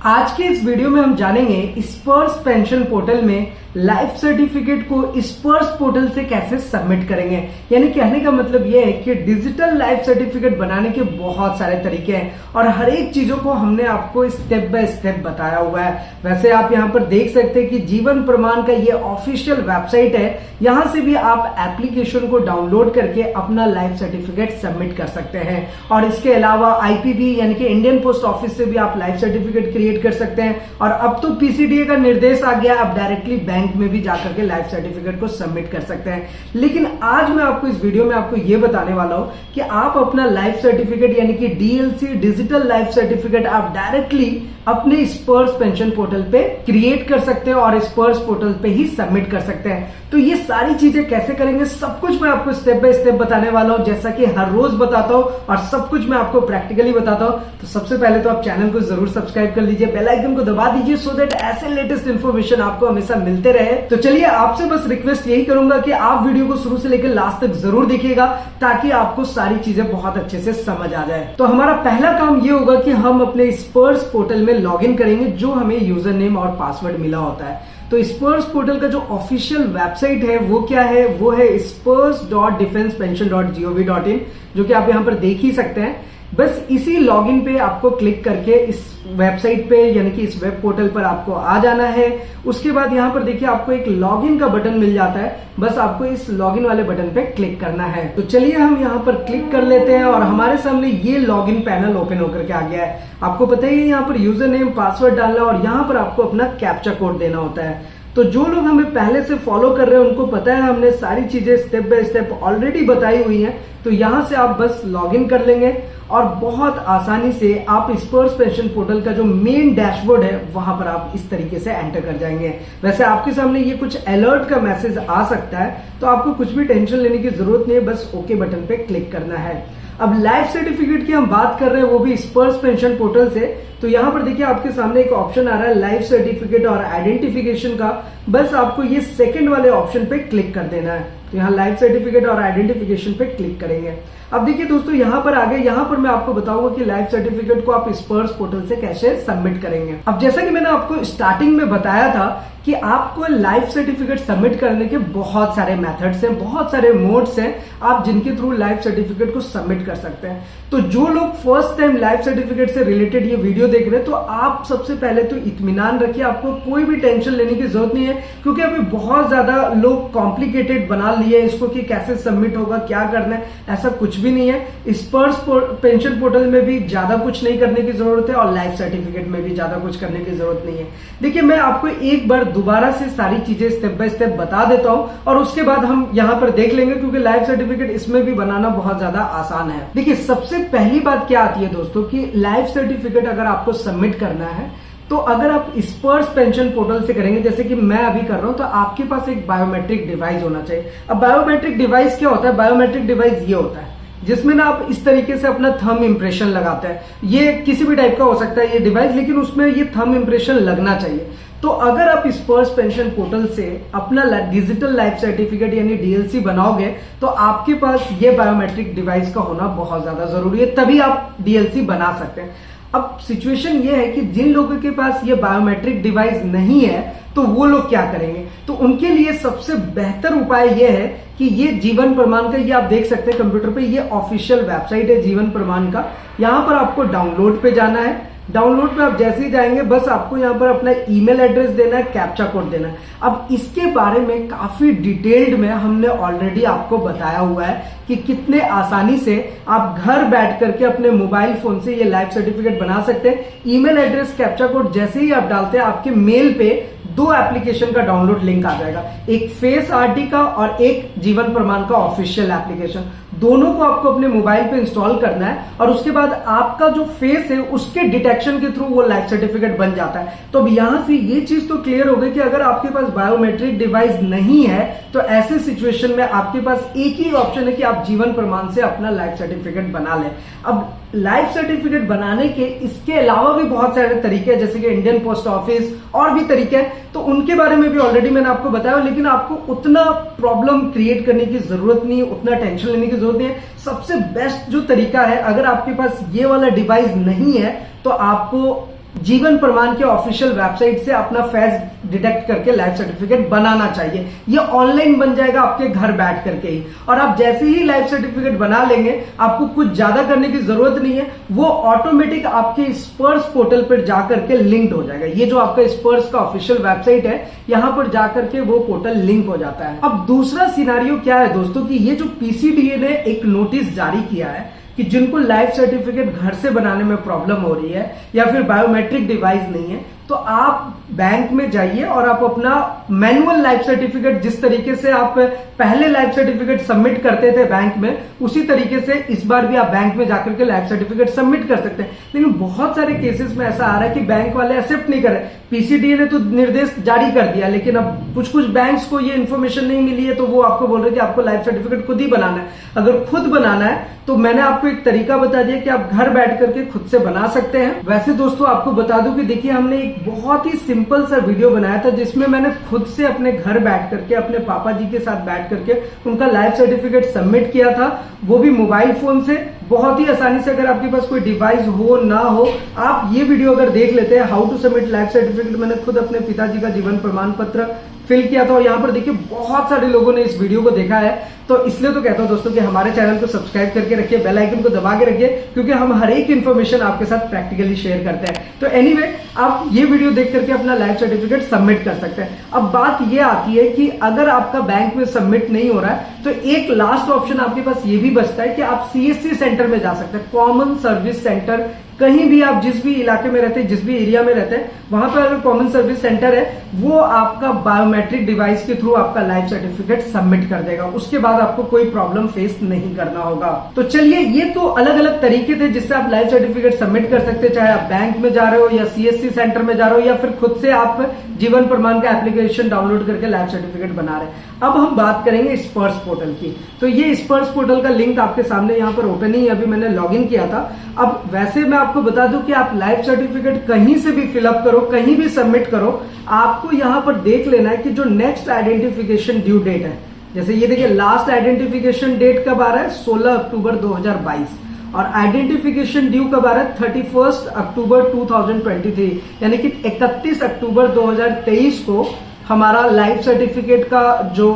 आज के इस वीडियो में हम जानेंगे स्पर्श पेंशन पोर्टल में लाइफ सर्टिफिकेट को स्पर्श पोर्टल से कैसे सबमिट करेंगे। यानी कहने का मतलब यह है कि डिजिटल लाइफ सर्टिफिकेट बनाने के बहुत सारे तरीके हैं और हर एक चीजों को हमने आपको स्टेप बाय स्टेप बताया हुआ है। वैसे आप यहां पर देख सकते हैं कि जीवन प्रमाण का ये ऑफिशियल वेबसाइट है। यहां से भी आप एप्लीकेशन को डाउनलोड करके अपना लाइफ सर्टिफिकेट सबमिट कर सकते हैं और इसके अलावा आईपीबी यानी कि इंडियन पोस्ट ऑफिस से भी आप लाइफ सर्टिफिकेट क्रिएट कर सकते हैं। और अब तो पीसीडीए का निर्देश आ गया, आप डायरेक्टली बैंक में भी जाकर के लाइफ सर्टिफिकेट को सबमिट कर सकते हैं। लेकिन आज मैं आपको इस वीडियो में आपको यह बताने वाला हूं कि आप अपना लाइफ सर्टिफिकेट यानी कि डीएलसी डिजिटल लाइफ सर्टिफिकेट आप डायरेक्टली अपने स्पर्श पेंशन पोर्टल पे क्रिएट कर सकते हैं और स्पर्श पोर्टल पे ही सबमिट कर सकते हैं। तो ये सारी चीजें कैसे करेंगे सब कुछ मैं आपको स्टेप बाय स्टेप बताने वाला हूं, जैसा कि हर रोज बताता हूं और सब कुछ मैं आपको प्रैक्टिकली बताता हूं। तो सबसे पहले तो आप चैनल को जरूर सब्सक्राइब कर लीजिए, बेल आइकन को दबा दीजिए सो दैट ऐसे लेटेस्ट इन्फॉर्मेशन आपको हमेशा मिलते रहे। तो चलिए आपसे बस रिक्वेस्ट यही करूंगा कि आप वीडियो को शुरू से लेकर लास्ट तक जरूर देखिएगा ताकि आपको सारी चीजें बहुत अच्छे से समझ आ जाए। तो हमारा पहला काम ये होगा कि हम अपने स्पर्श पोर्टल में लॉगिन करेंगे जो हमें यूजर नेम और पासवर्ड मिला होता है। तो स्पर्श पोर्टल का जो ऑफिशियल वेबसाइट है वो क्या है, वो है spurs.defensepension.gov.in जो कि आप यहां पर देख ही सकते हैं। बस इसी लॉगिन पे आपको क्लिक करके इस वेबसाइट पे यानी कि इस वेब पोर्टल पर आपको आ जाना है। उसके बाद यहां पर देखिए आपको एक लॉगिन का बटन मिल जाता है, बस आपको इस लॉगिन वाले बटन पे क्लिक करना है। तो चलिए हम यहां पर क्लिक कर लेते हैं और हमारे सामने ये लॉगिन पैनल ओपन होकर के आ गया है। आपको पता ही है यहाँ पर यूजर नेम पासवर्ड डालना और यहाँ पर आपको अपना कैप्चा कोड देना होता है। तो जो लोग हमें पहले से फॉलो कर रहे हैं उनको पता है हमने सारी चीजें स्टेप बाय स्टेप ऑलरेडी बताई हुई हैं। तो यहां से आप बस लॉगिन कर लेंगे और बहुत आसानी से आप स्पर्श पेंशन पोर्टल का जो मेन डैशबोर्ड है वहां पर आप इस तरीके से एंटर कर जाएंगे। वैसे आपके सामने ये कुछ अलर्ट का मैसेज आ सकता है, तो आपको कुछ भी टेंशन लेने की जरूरत नहीं है, बस ओके बटन पे क्लिक करना है। अब लाइफ सर्टिफिकेट की हम बात कर रहे हैं वो भी स्पर्श पेंशन पोर्टल से। तो यहां पर देखिए आपके सामने एक ऑप्शन आ रहा है लाइफ सर्टिफिकेट और आइडेंटिफिकेशन का, बस आपको ये सेकंड वाले ऑप्शन पे क्लिक कर देना है। तो यहाँ लाइफ सर्टिफिकेट और आइडेंटिफिकेशन पे क्लिक करेंगे। अब देखिए दोस्तों यहां पर आगे यहां पर मैं आपको बताऊंगा कि लाइफ सर्टिफिकेट को आप स्पर्श पोर्टल से कैसे सबमिट करेंगे। अब जैसा कि मैंने आपको स्टार्टिंग में बताया था कि आपको लाइफ सर्टिफिकेट सबमिट करने के बहुत सारे मेथड्स हैं, बहुत सारे मोड्स हैं आप जिनके थ्रू लाइफ सर्टिफिकेट को सबमिट कर सकते हैं। तो जो लोग फर्स्ट टाइम लाइफ सर्टिफिकेट से रिलेटेड ये वीडियो देख रहे हैं तो आप सबसे पहले तो इत्मीनान रखिए, आपको कोई भी टेंशन लेने की जरूरत नहीं है, क्योंकि अभी बहुत ज्यादा लोग कॉम्प्लिकेटेड बना लिए इसको कि कैसे सबमिट होगा, क्या करना है, ऐसा कुछ भी नहीं है। स्पर्श पेंशन पोर्टल में भी ज्यादा कुछ नहीं करने की जरूरत है और लाइफ सर्टिफिकेट में भी ज्यादा कुछ करने की जरूरत नहीं है। देखिए मैं आपको एक बार दोबारा से सारी चीजें स्टेप बाय स्टेप बता देता हूं और उसके बाद हम यहां पर देख लेंगे, क्योंकि लाइफ सर्टिफिकेट इसमें भी बनाना बहुत ज्यादा आसान है। देखिए सबसे पहली बात क्या आती है दोस्तों कि लाइफ सर्टिफिकेट अगर आपको सबमिट करना है तो अगर आप स्पर्श पेंशन पोर्टल से करेंगे जैसे कि मैं अभी कर रहा हूं, तो आपके पास एक बायोमेट्रिक डिवाइस होना चाहिए। अब बायोमेट्रिक डिवाइस क्या होता है, बायोमेट्रिक डिवाइस ये होता है जिसमें ना आप इस तरीके से अपना थंब इंप्रेशन लगाते हैं। ये किसी भी टाइप का हो सकता है ये डिवाइस, लेकिन उसमें ये थंब इंप्रेशन लगना चाहिए। तो अगर आप स्पर्श पेंशन पोर्टल से अपना डिजिटल लाइफ सर्टिफिकेट यानी डीएलसी बनाओगे तो आपके पास ये बायोमेट्रिक डिवाइस का होना बहुत ज्यादा जरूरी है, तभी आप डीएलसी बना सकते हैं। अब सिचुएशन ये है कि जिन लोगों के पास ये बायोमेट्रिक डिवाइस नहीं है तो वो लोग क्या करेंगे, तो उनके लिए सबसे बेहतर उपाय ये है कि ये जीवन प्रमाण का, ये आप देख सकते हैं कंप्यूटर पे, ये ऑफिशियल वेबसाइट है जीवन प्रमाण का। यहां पर आपको डाउनलोड पे जाना है। डाउनलोड पे आप जैसे ही जाएंगे बस आपको यहाँ पर अपना ईमेल एड्रेस देना है, कैप्चा कोड देना है। अब इसके बारे में काफी डिटेल्ड में हमने ऑलरेडी आपको बताया हुआ है कि कितने आसानी से आप घर बैठ करके अपने मोबाइल फोन से ये लाइफ सर्टिफिकेट बना सकते हैं। ईमेल एड्रेस कैप्चा कोड जैसे ही आप डालते हैं आपके मेल पे 2 एप्लीकेशन का डाउनलोड लिंक आ जाएगा, एक फेस आरटी का और एक जीवन प्रमाण का ऑफिशियल एप्लीकेशन। दोनों को आपको अपने मोबाइल पे इंस्टॉल करना है और उसके बाद आपका जो फेस है उसके डिटेक्शन के थ्रू वो लाइफ सर्टिफिकेट बन जाता है। तो अब यहां से ये चीज तो क्लियर हो गई कि अगर आपके पास बायोमेट्रिक डिवाइस नहीं है तो ऐसे सिचुएशन में आपके पास एक ही ऑप्शन है कि आप जीवन प्रमाण से अपना लाइफ सर्टिफिकेट बना लें। अब लाइफ सर्टिफिकेट बनाने के इसके अलावा भी बहुत सारे तरीके हैं, जैसे कि इंडियन पोस्ट ऑफिस और भी तरीके हैं, तो उनके बारे में भी ऑलरेडी मैंने आपको बताया। लेकिन आपको उतना प्रॉब्लम क्रिएट करने की जरूरत नहीं है, उतना टेंशन लेने की जरूरत नहीं है। सबसे बेस्ट जो तरीका है, अगर आपके पास ये वाला डिवाइस नहीं है तो आपको जीवन प्रमाण के ऑफिशियल वेबसाइट से अपना फेस डिटेक्ट करके लाइफ सर्टिफिकेट बनाना चाहिए। ये ऑनलाइन बन जाएगा आपके घर बैठ करके ही, और आप जैसे ही लाइफ सर्टिफिकेट बना लेंगे आपको कुछ ज्यादा करने की जरूरत नहीं है, वो ऑटोमेटिक आपके स्पर्श पोर्टल पर जाकर के लिंक्ड हो जाएगा। ये जो आपका स्पर्श का ऑफिशियल वेबसाइट है, यहां पर जाकर के वो पोर्टल लिंक हो जाता है। अब दूसरा सिनारियो क्या है दोस्तों कि ये जो पीसीडीए ने एक नोटिस जारी किया है कि जिनको लाइफ सर्टिफिकेट घर से बनाने में प्रॉब्लम हो रही है या फिर बायोमेट्रिक डिवाइस नहीं है, तो आप बैंक में जाइए और आप अपना मैनुअल लाइफ सर्टिफिकेट, जिस तरीके से आप पहले लाइफ सर्टिफिकेट सबमिट करते थे बैंक में, उसी तरीके से इस बार भी आप बैंक में जाकर के लाइफ सर्टिफिकेट सबमिट कर सकते हैं। लेकिन बहुत सारे केसेस में ऐसा आ रहा है कि बैंक वाले एक्सेप्ट नहीं कर रहे। पीसीडीए ने तो निर्देश जारी कर दिया, लेकिन अब कुछ कुछ बैंक्स को ये इन्फॉर्मेशन नहीं मिली है, तो वो आपको बोल रहे हैं कि आपको लाइफ सर्टिफिकेट खुद ही बनाना है। अगर खुद बनाना है तो मैंने आपको एक तरीका बता दिया कि आप घर बैठ करके खुद से बना सकते हैं। वैसे दोस्तों आपको बता दूं कि देखिए, हमने एक बहुत ही सिंपल सा वीडियो बनाया था जिसमें मैंने खुद से अपने घर बैठ करके अपने पापा जी के साथ बैठ करके उनका लाइफ सर्टिफिकेट सबमिट किया था, वो भी मोबाइल फोन से, बहुत ही आसानी से। अगर आपके पास कोई डिवाइस हो ना हो, आप ये वीडियो अगर देख लेते हैं, how to submit life certificate, मैंने खुद अपने पिताजी का जीवन प्रमाण पत्र फिल किया था, और यहाँ पर देखिए बहुत सारे लोगों ने इस वीडियो को देखा है। तो इसलिए तो कहता हूं दोस्तों कि हमारे चैनल को सब्सक्राइब करके रखिए, बेल आइकन को दबा के रखिए, क्योंकि हम हर एक इन्फॉर्मेशन आपके साथ प्रैक्टिकली शेयर करते हैं। तो एनीवे, आप ये वीडियो देख करके अपना लाइफ सर्टिफिकेट सबमिट कर सकते हैं। अब बात ये आती है कि अगर आपका बैंक में सबमिट नहीं हो रहा है, तो एक लास्ट ऑप्शन आपके पास ये भी बचता है कि आप सीएससी सेंटर में जा सकते हैं, कॉमन सर्विस सेंटर। कहीं भी आप जिस भी इलाके में रहते हैं, जिस भी एरिया में रहते हैं, वहां पर अगर कॉमन सर्विस सेंटर है, वो आपका बायोमेट्रिक डिवाइस के थ्रू आपका लाइफ सर्टिफिकेट सबमिट कर देगा। उसके बाद आपको कोई प्रॉब्लम फेस नहीं करना होगा। तो चलिए, ये तो अलग अलग तरीके थे जिससे आप लाइफ सर्टिफिकेट सबमिट कर सकते हैं, चाहे आप बैंक में जा रहे हो या सीएससी सेंटर में जा रहे हो या फिर खुद से आप जीवन प्रमाण का एप्लीकेशन डाउनलोड करके लाइफ सर्टिफिकेट बना रहे हैं। अब हम बात करेंगे स्पर्श पोर्टल की। तो ये स्पर्श पोर्टल का लिंक आपके सामने यहाँ पर ओपन ही, अभी मैंने लॉगिन किया था। अब वैसे मैं आपको बता दूं कि आप लाइफ सर्टिफिकेट कहीं से भी फिलअप करो, कहीं भी सबमिट करो, आपको यहाँ पर देख लेना है कि जो नेक्स्ट आइडेंटिफिकेशन ड्यू डेट है, जैसे ये देखिए लास्ट आइडेंटिफिकेशन डेट कब आ रहा है, 16 अक्टूबर 2022, और आइडेंटिफिकेशन ड्यू कब आ रहा है, 31 अक्टूबर 2023, यानी कि 31 अक्टूबर 2023 को हमारा लाइफ सर्टिफिकेट का जो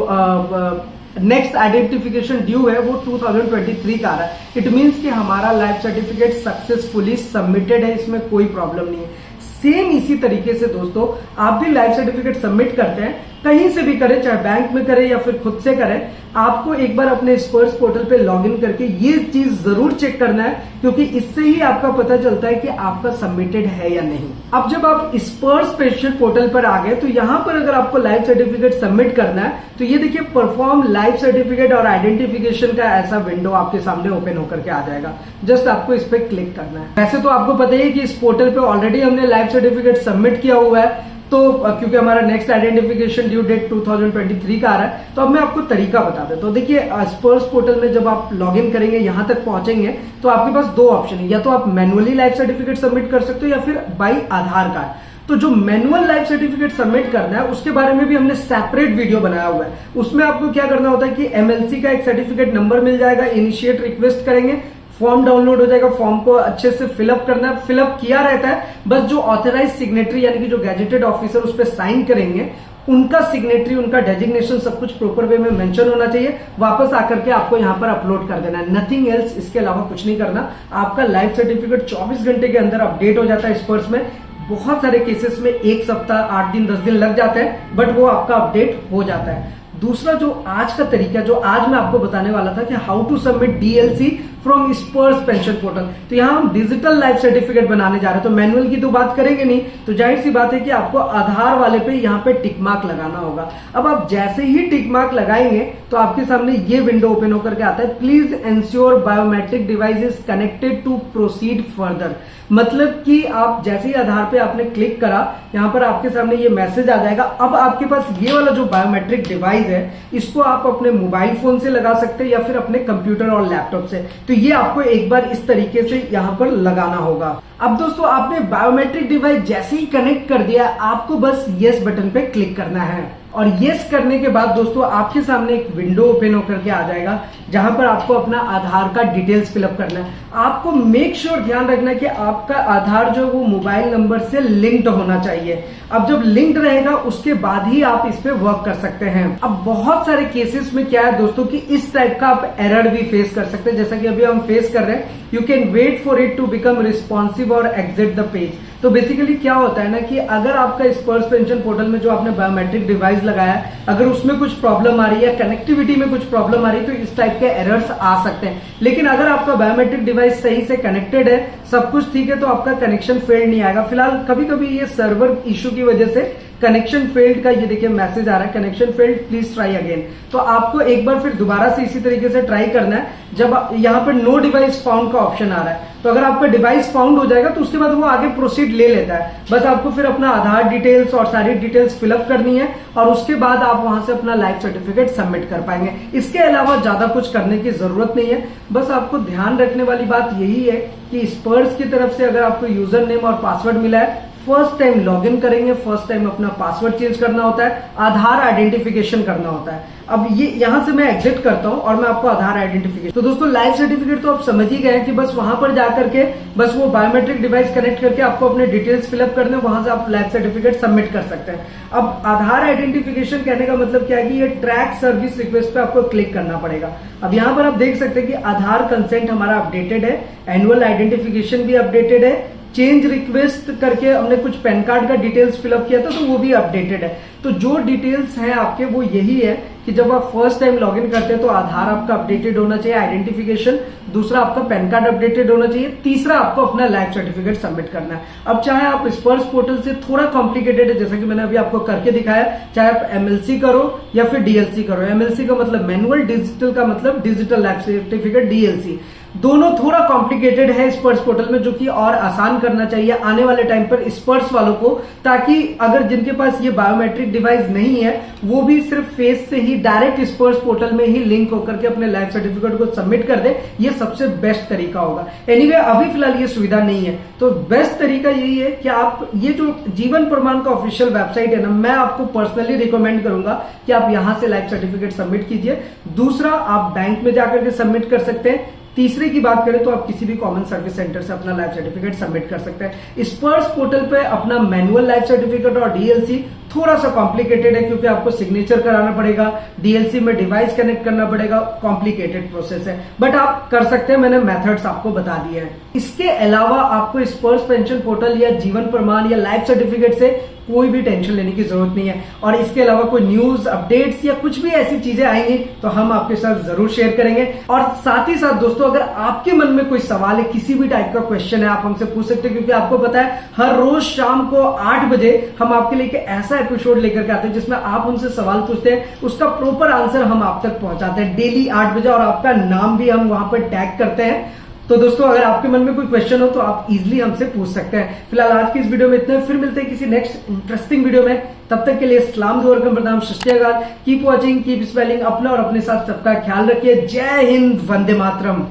नेक्स्ट आइडेंटिफिकेशन ड्यू है वो 2023 का आ रहा है। इट मीन्स कि हमारा लाइफ सर्टिफिकेट सक्सेसफुली सबमिटेड है, इसमें कोई प्रॉब्लम नहीं है। सेम इसी तरीके से दोस्तों आप भी लाइफ सर्टिफिकेट सबमिट करते हैं, कहीं से भी करें, चाहे बैंक में करें या फिर खुद से करें, आपको एक बार अपने स्पर्श पोर्टल पे लॉगिन करके ये चीज जरूर चेक करना है, क्योंकि इससे ही आपका पता चलता है कि आपका सबमिटेड है या नहीं। अब जब आप स्पर्श स्पेशल पोर्टल पर आ गए, तो यहां पर अगर आपको लाइफ सर्टिफिकेट सबमिट करना है, तो ये देखिए परफॉर्म लाइफ सर्टिफिकेट और आइडेंटिफिकेशन का ऐसा विंडो आपके सामने ओपन होकर के आ जाएगा। जस्ट आपको इस पर क्लिक करना है। वैसे तो आपको पता ही है कि इस पोर्टल पे ऑलरेडी हमने लाइफ सर्टिफिकेट सबमिट किया हुआ है, तो क्योंकि हमारा नेक्स्ट आइडेंटिफिकेशन ड्यू डेट 2023 का आ रहा है। तो अब मैं आपको तरीका बता देता हूं। देखिए, स्पर्श पोर्टल में जब आप लॉगिन करेंगे, यहां तक पहुंचेंगे, तो आपके पास दो ऑप्शन है, या तो आप मैनुअली लाइफ सर्टिफिकेट सबमिट कर सकते हो या फिर बाई आधार कार्ड। तो जो मैनुअल लाइफ सर्टिफिकेट सबमिट करना है उसके बारे में भी हमने सेपरेट वीडियो बनाया हुआ है। उसमें आपको क्या करना होता है कि एमएलसी का एक सर्टिफिकेट नंबर मिल जाएगा, इनिशिएट रिक्वेस्ट करेंगे, फॉर्म डाउनलोड हो जाएगा, फॉर्म को अच्छे से फिलअप करना है, फिलअप किया रहता है, बस जो ऑथराइज सिग्नेटरी यानी कि जो गैजेटेड ऑफिसर उस पर साइन करेंगे, उनका सिग्नेटरी, उनका डेजिग्नेशन सब कुछ प्रॉपर वे में मेंशन होना चाहिए। वापस आकर के आपको यहां पर अपलोड कर देना है, नथिंग एल्स, इसके अलावा कुछ नहीं करना। आपका लाइफ सर्टिफिकेट 24 घंटे के अंदर अपडेट हो जाता है स्पर्श में। बहुत सारे केसेस में 1 सप्ताह, 8 दिन, 10 दिन लग जाते हैं, बट वो आपका अपडेट हो जाता है। दूसरा जो आज का तरीका, जो आज मैं आपको बताने वाला था कि how to submit DLC from Sparsh pension portal, तो यहां हम डिजिटल लाइफ सर्टिफिकेट बनाने जा रहे हैं। तो मैनुअल की तो बात करेंगे नहीं, तो जाहिर सी बात है कि आपको आधार वाले पे यहां पे टिक मार्क लगाना होगा। अब आप जैसे ही टिक मार्क लगाएंगे तो आपके सामने ये विंडो ओपन होकर के आता है, please ensure biometric device is connected to proceed further. मतलब कि आप जैसे ही आधार पे आपने क्लिक करा, यहां पर आपके सामने ये मैसेज आ जाएगा। अब आपके पास ये वाला जो बायोमेट्रिक डिवाइस है, इसको आप अपने मोबाइल फोन से लगा सकते हैं या फिर अपने कंप्यूटर और लैपटॉप से। तो ये आपको एक बार इस तरीके से यहां पर लगाना होगा। अब दोस्तों आपने बायोमेट्रिक डिवाइस जैसे ही कनेक्ट कर दिया, आपको बस यस बटन पे क्लिक करना है और यस करने के बाद दोस्तों आपके सामने एक विंडो ओपन होकर के आ जाएगा जहां पर आपको अपना आधार का डिटेल्स फिलअप करना है। आपको मेक श्योर ध्यान रखना है कि आपका आधार जो वो मोबाइल नंबर से लिंक्ड होना चाहिए। अब जब लिंक्ड रहेगा उसके बाद ही आप इस पे वर्क कर सकते हैं। अब बहुत सारे केसेस में क्या है दोस्तों कि इस टाइप का आप एरर भी फेस कर सकते हैं, जैसा कि अभी हम फेस कर रहे हैं। You can wait for it to become responsive और एग्जिट द पेज। तो बेसिकली क्या होता है ना कि अगर आपका स्पर्श पेंशन पोर्टल में जो आपने बायोमेट्रिक डिवाइस लगाया है, अगर उसमें कुछ प्रॉब्लम आ रही है, कनेक्टिविटी में कुछ प्रॉब्लम आ रही है, तो इस टाइप के एरर्स आ सकते हैं। लेकिन अगर आपका बायोमेट्रिक डिवाइस सही से कनेक्टेड है, सब कुछ ठीक है, तो आपका कनेक्शन फेल्ड नहीं आएगा। फिलहाल कभी कभी ये सर्वर इश्यू की वजह से कनेक्शन फेल्ड का ये देखिए मैसेज आ रहा है, connection failed please try again. तो आपको एक बार फिर दोबारा से इसी तरीके से ट्राई करना है। जब यहाँ पर नो डिवाइस फाउंड का ऑप्शन आ रहा है, तो अगर आपका डिवाइस फाउंड हो जाएगा तो उसके बाद वो आगे प्रोसीड ले लेता है। बस आपको फिर अपना आधार डिटेल्स और सारी डिटेल्स फिलअप करनी है और उसके बाद आप वहां से अपना लाइफ सर्टिफिकेट सबमिट कर पाएंगे। इसके अलावा ज्यादा कुछ करने की जरूरत नहीं है। बस आपको ध्यान रखने वाली बात यही है कि स्पर्श की तरफ से अगर आपको यूजर नेम और पासवर्ड मिला है, फर्स्ट टाइम लॉगिन करेंगे, फर्स्ट टाइम अपना पासवर्ड चेंज करना होता है, आधार आइडेंटिफिकेशन करना होता है। अब ये यहां से मैं एग्जिट करता हूं और मैं आपको आधार आइडेंटिफिकेशन। तो दोस्तों लाइफ सर्टिफिकेट तो आप समझ ही गए कि बस वहां पर जाकर के बस वो बायोमेट्रिक डिवाइस कनेक्ट करके आपको अपने डिटेल्स फिलअप करने, वहां से आप लाइफ सर्टिफिकेट सबमिट कर सकते हैं। अब आधार आइडेंटिफिकेशन कहने का मतलब क्या है कि ये ट्रैक सर्विस रिक्वेस्ट पे आपको क्लिक करना पड़ेगा। अब यहां पर आप देख सकते हैं कि आधार कंसेंट हमारा अपडेटेड है, एनुअल आइडेंटिफिकेशन भी अपडेटेड है, चेंज रिक्वेस्ट करके हमने कुछ पैन कार्ड का डिटेल्स फिलअप किया था तो वो भी अपडेटेड है। तो जो डिटेल्स हैं आपके वो यही है कि जब आप फर्स्ट टाइम लॉगिन करते हैं तो आधार आपका अपडेटेड होना चाहिए, आइडेंटिफिकेशन, दूसरा आपका पैन कार्ड अपडेटेड होना चाहिए, तीसरा आपको अपना लाइफ सर्टिफिकेट सबमिट करना है। अब चाहे आप स्पर्श पोर्टल से थोड़ा कॉम्प्लिकेटेड है, जैसा कि मैंने अभी आपको करके दिखाया, चाहे आप एमएलसी करो या फिर डीएलसी करो। एमएलसी का मतलब मैनुअल, डिजिटल का मतलब डिजिटल लाइफ सर्टिफिकेट, डीएलसी दोनों थोड़ा कॉम्प्लिकेटेड है स्पर्श पोर्टल में, जो कि और आसान करना चाहिए आने वाले टाइम पर स्पर्श वालों को, ताकि अगर जिनके पास ये बायोमेट्रिक डिवाइस नहीं है वो भी सिर्फ फेस से ही डायरेक्ट स्पर्श पोर्टल में ही लिंक होकर के अपने लाइफ सर्टिफिकेट को सबमिट कर दे। ये सबसे बेस्ट तरीका होगा। एनीवे अभी फिलहाल ये सुविधा नहीं है, तो बेस्ट तरीका यही है कि आप ये जो जीवन प्रमाण का ऑफिशियल वेबसाइट है ना, मैं आपको पर्सनली रिकमेंड करूंगा कि आप यहां से लाइफ सर्टिफिकेट सबमिट कीजिए। दूसरा, आप बैंक में जाकर के सबमिट कर सकते हैं। तीसरे की बात करें तो आप किसी भी कॉमन सर्विस सेंटर से अपना लाइफ सर्टिफिकेट सबमिट कर सकते हैं। स्पर्श पोर्टल पे अपना मैनुअल लाइफ सर्टिफिकेट और डीएलसी थोड़ा सा कॉम्प्लिकेटेड है, क्योंकि आपको सिग्नेचर कराना पड़ेगा, डीएलसी में डिवाइस कनेक्ट करना पड़ेगा, कॉम्प्लिकेटेड प्रोसेस है, बट आप कर सकते हैं। मैंने मेथड्स आपको बता दिए हैं। इसके अलावा आपको स्पर्श पेंशन पोर्टल या जीवन प्रमाण या लाइफ सर्टिफिकेट से कोई भी टेंशन लेने की जरूरत नहीं है। और इसके अलावा कोई न्यूज अपडेट्स या कुछ भी ऐसी चीजें आएंगी तो हम आपके साथ जरूर शेयर करेंगे। और साथ ही साथ दोस्तों, अगर आपके मन में कोई सवाल है, किसी भी टाइप का क्वेश्चन है, आप हमसे पूछ सकते हैं, क्योंकि आपको पता है हर रोज शाम को 8 बजे हम आपके लिए ऐसा एपिसोड लेकर के आते हैं जिसमें आप हमसे सवाल पूछते हैं, उसका प्रॉपर आंसर हम आप तक पहुंचाते हैं डेली 8 बजे, और आपका नाम भी हम वहां पर टैग करते हैं। तो दोस्तों अगर आपके मन में कोई क्वेश्चन हो तो आप इजीली हमसे पूछ सकते हैं। फिलहाल आज की इस वीडियो में इतना, फिर मिलते हैं किसी नेक्स्ट इंटरेस्टिंग वीडियो में। तब तक के लिए सलाम दुआ प्रणाम, सत श्री अकाल, कीप वॉचिंग, कीप स्पेलिंग, अपना और अपने साथ सबका ख्याल रखिए। जय हिंद, वंदे मातरम।